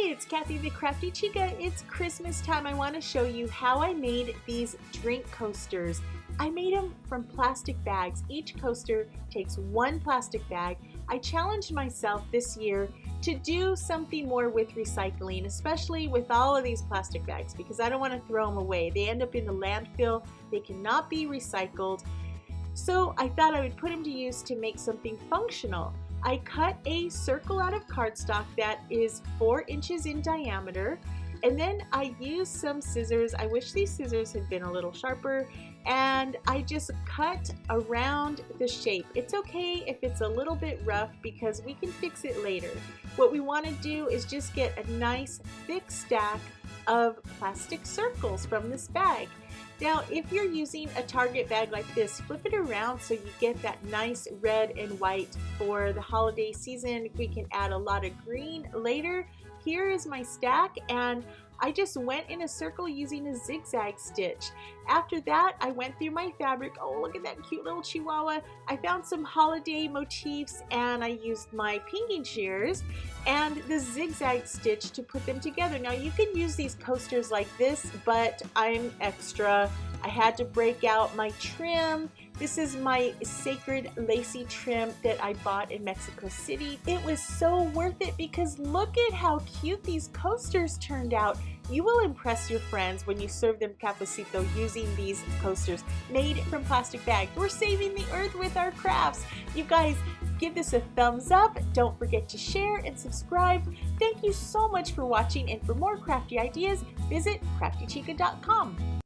it's Kathy the Crafty Chica. It's Christmas time. I want to show you how I made these drink coasters. I made them from plastic bags. Each coaster takes one plastic bag. I challenged myself this year to do something more with recycling, especially with all of these plastic bags, because I don't want to throw them away. They end up in the landfill. They cannot be recycled. So I thought I would put them to use to make something functional. I cut a circle out of cardstock that is 4 inches in diameter, and then I used some scissors. I wish these scissors had been a little sharper, and I just cut around the shape. It's okay if it's a little bit rough because we can fix it later. What we want to do is just get a nice thick stack of plastic circles from this bag. Now, if you're using a Target bag like this, flip it around so you get that nice red and white for the holiday season. We can add a lot of green later. Here is my stack, and I just went in a circle using a zigzag stitch. After that, I went through my fabric. Oh, look at that cute little Chihuahua. I found some holiday motifs, and I used my pinking shears and the zigzag stitch to put them together. Now, you can use these coasters like this, but I'm extra. I had to break out my trim. This is my sacred lacy trim that I bought in Mexico City. It was so worth it because look at how cute these coasters turned out. You will impress your friends when you serve them cafecito using these coasters made from plastic bags. We're saving the earth with our crafts. You guys, give this a thumbs up. Don't forget to share and subscribe. Thank you so much for watching, and for more crafty ideas, visit craftychica.com.